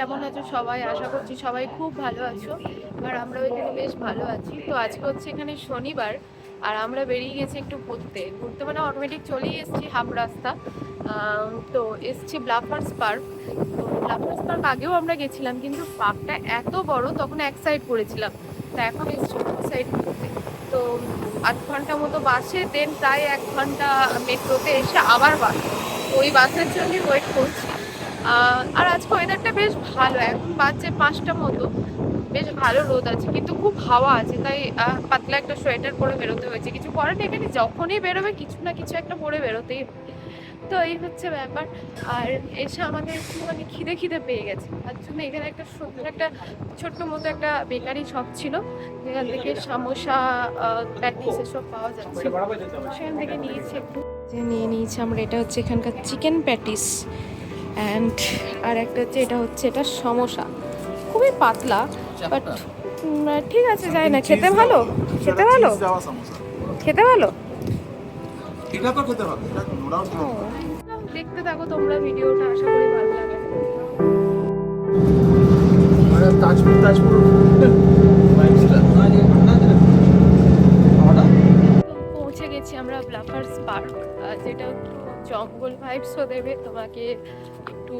কেমন আছো সবাই? আশা করছি সবাই খুব ভালো আছো। আর আমরাও এখানে বেশ ভালো আছি। তো আজকে হচ্ছে এখানে শনিবার, আর আমরা বেরিয়ে গেছি একটু ঘুরতে ঘুরতে, মানে অটোমেটিক চলেই এসেছি হাফ রাস্তা। তো এসছি ব্লাফার্স পার্ক। তো ব্লাফার্স পার্ক আগেও আমরা গেছিলাম, কিন্তু পার্কটা এত বড়, তখন এক সাইড করেছিলাম। তো এখন এসছি দু সাইড ঘুরতে। তো 8 ঘন্টা মতো বাসে, দেন প্রায় 1 ঘন্টা মেট্রোতে এসে আবার বাস। তো ওই বাসের জন্য ওয়েট করছি। আর আজকে ওয়েদারটা বেশ ভালো, এখন বাজছে 5টা মতো। বেশ ভালো রোদ আছে, কিন্তু খুব হাওয়া আছে, তাই পাতলা একটা সোয়েটার পরে বেরোতে হয়েছে। কিছু করার নেই, এখানে যখনই বেরোবে কিছু না কিছু একটা পরে বেরোতেই হবে। তো এই হচ্ছে ব্যাপার। আর এসে আমাদের একটু মানে খিদে খিদে পেয়ে গেছে, তার জন্য এখানে একটা সুন্দর একটা ছোট্ট মতো একটা বেকারি শপ ছিল, যেখান থেকে সামোসা, প্যাটিস এসব পাওয়া যাচ্ছে। সেখান থেকে নিয়েছি একটু, যে নিয়ে নিয়েছি আমরা। এটা হচ্ছে এখানকার চিকেন প্যাটিস অ্যান্ড আর একটা হচ্ছে এটা সমোসা, খুবই পাতলা, বাট ঠিক আছে, যায় না, খেতে ভালো, খেতে ভালো, খেতে ভালো। এটা তো খেতে হবে, এটা নো ডাউট। দেখতে থাকো তোমরা ভিডিওটা, আশা করি ভালো লাগে। মানে তাজপুর পৌঁছে গেছি আমরা ব্লাফার্স পার্ক, যেটা একটু জঙ্গল ভাইবসও দেবে তোমাকে, একটু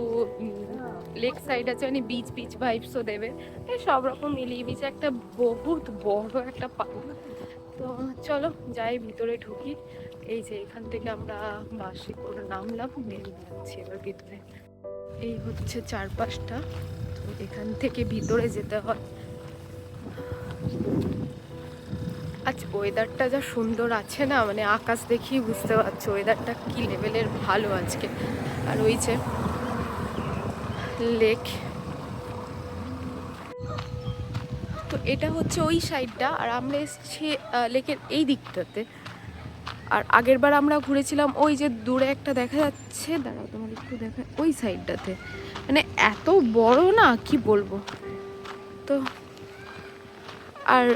লেক সাইড আছে, মানে বিচ বিচ ভাইবসও দেবে। এই সব রকম মিলিয়ে মিশে একটা বহুত বড় একটা পার্ক। তো চলো যাই, ভিতরে ঢুকি। এই যে এখান থেকে আমরা বাসে করে নামলাম, নেমে যাচ্ছি এবার ভিতরে। এই হচ্ছে চারপাশটা, তো এখান থেকে ভিতরে যেতে হয়। আচ্ছা, ওয়েদারটা যা সুন্দর আছে না, মানে আকাশ দেখেই বুঝতে পারছো ওয়েদারটা কি লেভেলের ভালো আজকে। আর ওই যে লেক, তো এটা হচ্ছে ওই সাইডটা, আর আমরা এসেছি লেকের এই দিকটাতে। আর আগের বার আমরা ঘুরেছিলাম ওই যে দূরে একটা দেখা যাচ্ছে, দাঁড়াও তোমার একটু দেখা, ওই সাইডটাতে। মানে এত বড় না, কি বলবো। তো আর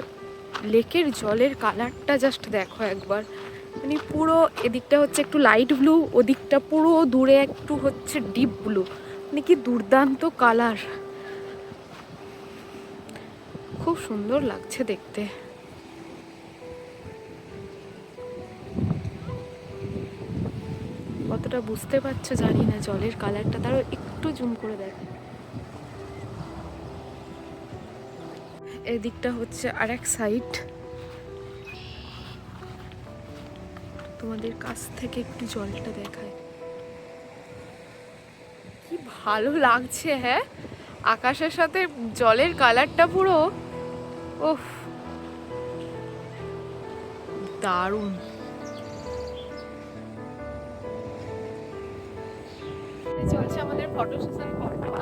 লেকের জলের কালারটা জাস্ট দেখো একবার, মানে পুরো এদিকটা হচ্ছে একটু লাইট ব্লু, ওদিকটা পুরো দূরে একটু হচ্ছে ডিপ ব্লু, মানে কি দুর্দান্ত কালার, খুব সুন্দর লাগছে দেখতে। কতটা বুঝতে পারছো জানি না জলের কালারটা, তারও একটু জুম করে দেখ। এদিকটা হচ্ছে আর এক সাইড, তোমাদের কাছ থেকে একটু জলটা দেখায়, কি ভালো লাগছে। হ্যাঁ, আকাশের সাথে জলের কালারটা পুরো, ওফ, দারুণ। চলছে আমাদের ফটো সেশন,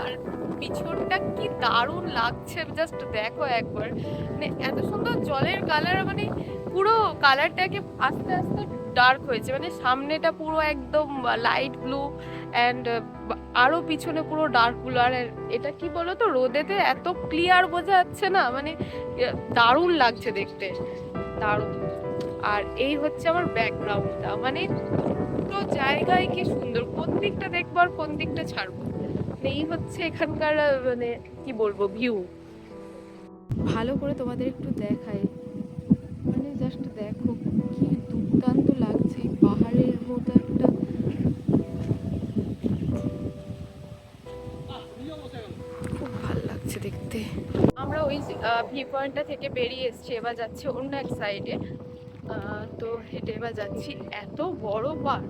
আর পিছনটা কি দারুণ লাগছে, জাস্ট দেখো একবার। মানে এত সুন্দর জলের কালার, মানে পুরো কালারটাকে আস্তে আস্তে ডার্ক হয়েছে, মানে সামনেটা পুরো একদম লাইট ব্লু অ্যান্ড আরো পিছনে পুরো ডার্ক ব্লু। আর এটা কি বলো তো, রোদেতে এত ক্লিয়ার বোঝা যাচ্ছে না, মানে দারুণ লাগছে দেখতে, দারুণ। আর এই হচ্ছে আমার ব্যাকগ্রাউন্ডটা, মানে পুরো জায়গায় কি সুন্দর, কোন দিকটা দেখবো আর কোন দিকটা ছাড়বো, এই হচ্ছে এখানকার মানে কি বলবো ভিউ। ভালো করে তোমাদের একটু দেখাই, মানে জাস্ট দেখো কি দুর্দান্ত লাগছে, এই পাহাড়ের মতো একটা, খুব ভালো লাগছে দেখতে। আমরা ওই ভিউ পয়েন্টটা থেকে বেরিয়ে এসেছি, এবার যাচ্ছি অন্য এক সাইডে। তো হেঁটে এবার যাচ্ছি, এত বড় পার্ক,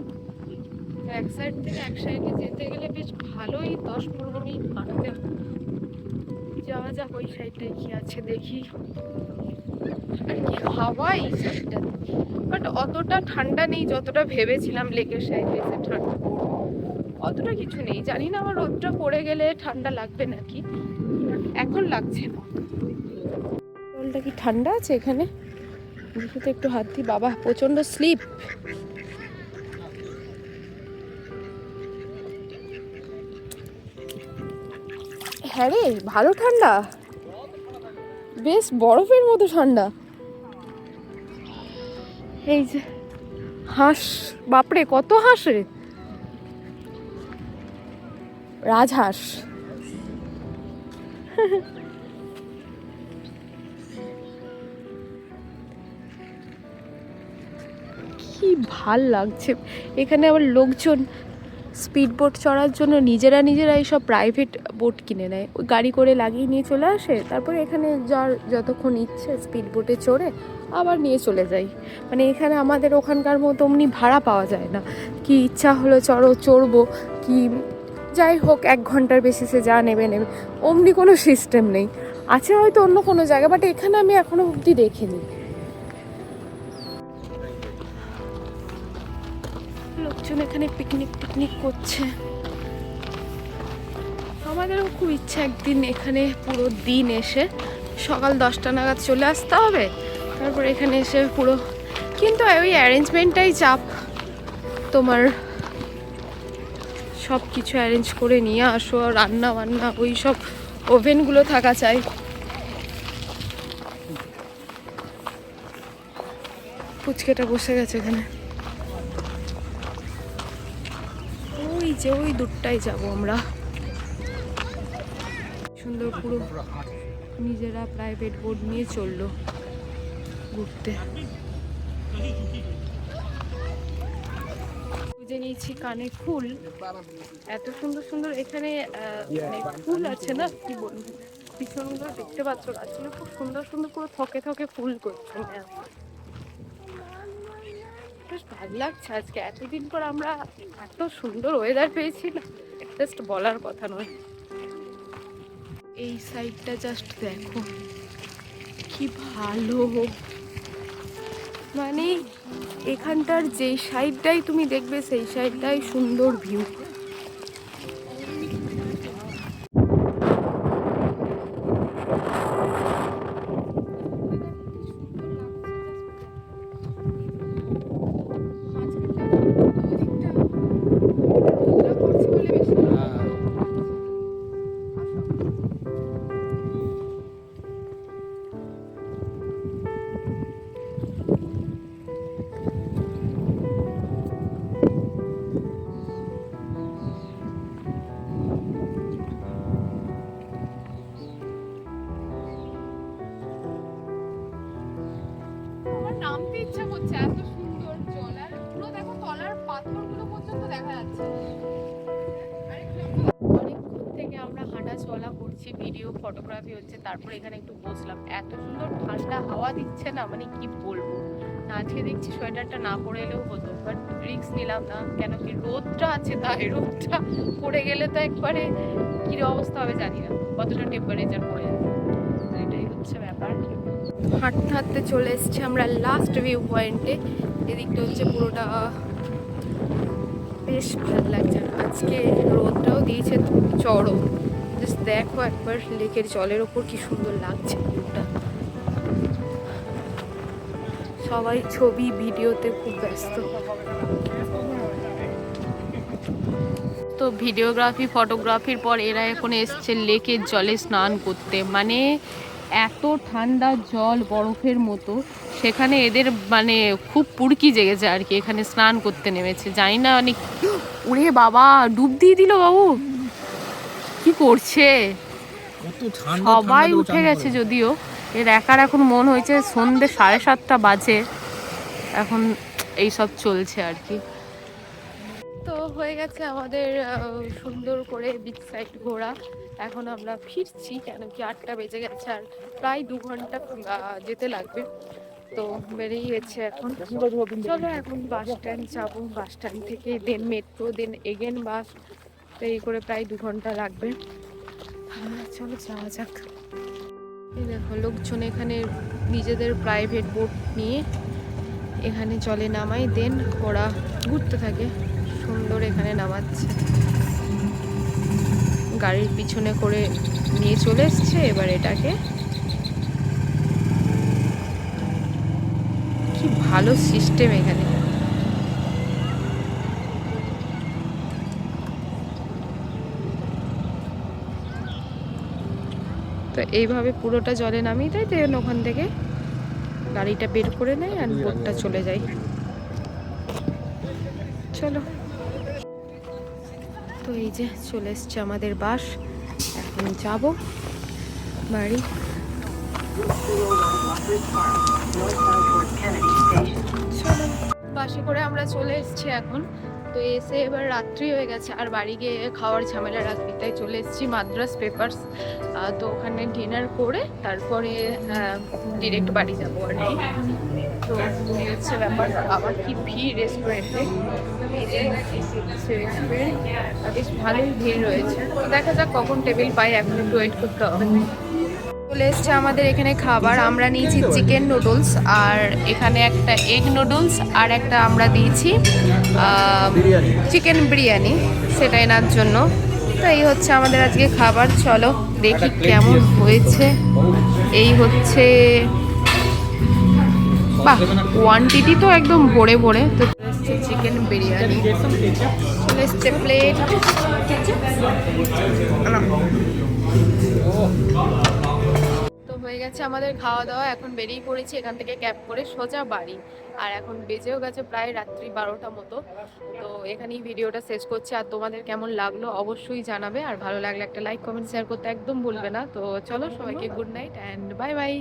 এক সাইড থেকে এক সাইডে যেতে গেলে বেশ ভালোই 10-15 মিনিট হাঁটতে হবে। যাওয়া যাক ওই সাইডটায় কি আছে দেখি। আর কি হাওয়া এই সাইডটা, বাট অতটা ঠান্ডা নেই যতটা ভেবেছিলাম লেকের সাইডে এসে ঠান্ডা, অতটা কিছু নেই। জানি না আমার রোদটা পড়ে গেলে ঠান্ডা লাগবে নাকি, এখন লাগছে না। জলটা কি ঠান্ডা আছে এখানে, দেখি তো একটু হাত দিই। বাবা প্রচন্ড স্লিপ। হ্যাঁ রে, ভালো ঠান্ডা, বেশ বরফের মতো ঠান্ডা। এই যে হাঁস, বাপরে কত হাঁস রে, রাজহাঁস। কি ভাল লাগছে এখানে। আবার লোকজন স্পিড বোট চড়ার জন্য নিজেরা এইসব প্রাইভেট বোট কিনে নেয়, ওই গাড়ি করে লাগিয়ে নিয়ে চলে আসে, তারপরে এখানে যার যতক্ষণ ইচ্ছে স্পিড বোটে চড়ে আবার নিয়ে চলে যায়। মানে এখানে আমাদের ওখানকার মতো অমনি ভাড়া পাওয়া যায় না, কি ইচ্ছা হলো চড়বো, কি যাই হোক 1 ঘন্টার বেসিসে যা নেবে অমনি কোনো সিস্টেম নেই। আছে হয়তো অন্য কোনো জায়গায়, বাট এখানে আমি এখনো অবধি দেখিনি। লোকজন এখানে পিকনিক করছে। আমাদেরও খুব ইচ্ছা একদিন এখানে পুরো দিন এসে সকাল 10টা নাগাদ চলে আসতে হবে, তারপর এখানে এসে পুরো, কিন্তু ওই অ্যারেঞ্জমেন্টটাই চাপ, তোমার সব কিছু অ্যারেঞ্জ করে নিয়ে আসো, রান্না বান্না ওই সব ওভেনগুলো থাকা চাই। ফুচকেটা বসে গেছে এখানে, ওই দূরটাই যাব আমরা। সুন্দর পুরো নিজেরা প্রাইভেট বোট নিয়ে চললো ঘুরতে। খুঁজে নিয়েছি কানে ফুল, এত সুন্দর এখানে ফুল আছে না, কি বলবো, পিছনগুলো দেখতে পাচ্ছ, গাছগুলো খুব সুন্দর পুরো থকে ফুল করছে। বেশ ভালো লাগছে আজকে, এতদিন পর আমরা এত সুন্দর ওয়েদার পেয়েছি না, জাস্ট বলার কথা নয়। এই সাইডটা জাস্ট দেখো কি ভালো, মানে এখানটার যেই সাইডটাই তুমি দেখবে সেই সাইডটাই সুন্দর ভিউ। নামতে ইচ্ছা করছে, এত সুন্দর জল, আর পুরো দেখো তলার পাথরগুলো পর্যন্ত দেখা যাচ্ছে। অনেকক্ষণ থেকে আমরা হাঁটা চলা করছি, ভিডিও ফটোগ্রাফি হচ্ছে, তারপর এখানে একটু বসলাম, এত সুন্দর ঠান্ডা হাওয়া দিচ্ছে না, মানে কি বলবো। আজকে দেখছি সোয়েটারটা না পরে এলেও হতো, বাট রিস্ক নিলাম না, কেন কি রোদটা আছে, তাই রোদটা পড়ে গেলে তো একবারে কি অবস্থা হবে জানি না, কতটা টেম্পারেচার পড়ে যাবে, এটাই হচ্ছে ব্যাপার। হাঁটতে চলে এসেছি আমরা লাস্ট ভিউ পয়েন্টে। এদিকটা হচ্ছে পুরোটা, বেশ ভালো লাগছে। আজকে রোদটাও দিয়েছে চড়ো, জাস্ট দেখো একবার লেকের জলের ওপর কি সুন্দর লাগছে ভিউটা। সবাই ছবি ভিডিওতে খুব ব্যস্ত, তো ভিডিওগ্রাফি ফটোগ্রাফির পর এরা এখন এসছে লেকের জলে স্নান করতে। মানে এত ঠান্ডা জল বরফের মতো, সেখানে এদের মানে খুব পুরকি জেগেছে আর কি, এখানে স্নান করতে নেমেছে। জানি না অনেক, উড়ে বাবা ডুব দিয়ে দিল বাবু, কি করছে, সবাই উঠে গেছে যদিও, এর একার এখন মন হয়েছে, সন্ধ্যে 7:30 বাজে এখন, এইসব চলছে আর কি। তো হয়ে গেছে আমাদের সুন্দর করে বিচ সাইড ঘোরা, এখন আমরা ফিরছি, কেন কি 8টা বেজে গেছে, আর প্রায় 2 ঘন্টা যেতে লাগবে। তো বেরিয়ে গেছে এখন, চলো এখন বাস স্ট্যান্ড যাবো, বাস স্ট্যান্ড থেকে দেন মেট্রো, দেন এগেন বাস, তো এই করে প্রায় 2 ঘন্টা লাগবে। চলো যাওয়া যাক। এই দেখো লোকজন এখানে নিজেদের প্রাইভেট বোট নিয়ে এখানে জলে নামাই, দেন ওরা ঘুরতে থাকে, সুন্দর এখানে নামাচ্ছে, গাড়ির পিছনে করে নিয়ে চলে এসছে। এবার এটাকে, কি ভালো সিস্টেম এখানে। তো এইভাবে পুরোটা জলে নামিয়ে দেয়, দেন ওখান থেকে গাড়িটা বের করে নেয় আর বোটটা চলে যায়। চলো, তো এই যে চলে এসছে আমাদের বাস, এখন যাব। বাড়ি। চলো, বাসে করে আমরা চলে এসেছি এখন। তো এসে এবার রাত্রি হয়ে গেছে, আর বাড়ি গিয়ে খাওয়ার ঝামেলা রাখবি, তাই চলে এসেছি মাদ্রাস পেপারস। তো ওখানে ডিনার করে তারপরে ডিরেক্ট বাড়ি যাবো আর কি। তো এই হচ্ছে ব্যাপার। আবার কি ভিড় রেস্টুরেন্টে, বেশ ভালোই ভিড় রয়েছে। তো দেখা যাক কখন টেবিল পাই, এখন একটু ওয়েট করতে হবে। চলে এসছে আমাদের এখানে খাবার। আমরা নিয়েছি চিকেন নুডলস, আর এখানে একটা এগ নুডলস, আর একটা আমরা দিয়েছি চিকেন বিরিয়ানি, সেটা এনার জন্য। তো এই হচ্ছে আমাদের আজকে খাবার। চলো দেখি কেমন হয়েছে। এই হচ্ছে, বাহ, কোয়ান্টিটি তো একদম ভরে ভরে। তো চলে এসছে চিকেন বিরিয়ানি, চলে এসছে প্লেট। তো হয়ে গেছে আমাদের খাওয়া দাওয়া, এখন বেরিয়ে পড়েছি এখান থেকে ক্যাব করে সোজা বাড়ি। আর এখন বেজেও গেছে প্রায় রাত্রি 12টা মতো। তো এখানেই ভিডিওটা শেষ করছি। আর তোমাদের কেমন লাগলো অবশ্যই জানাবে, আর ভালো লাগলে একটা লাইক কমেন্ট শেয়ার করতে একদম ভুলবে না। তো চলো, সবাইকে good night and bye bye.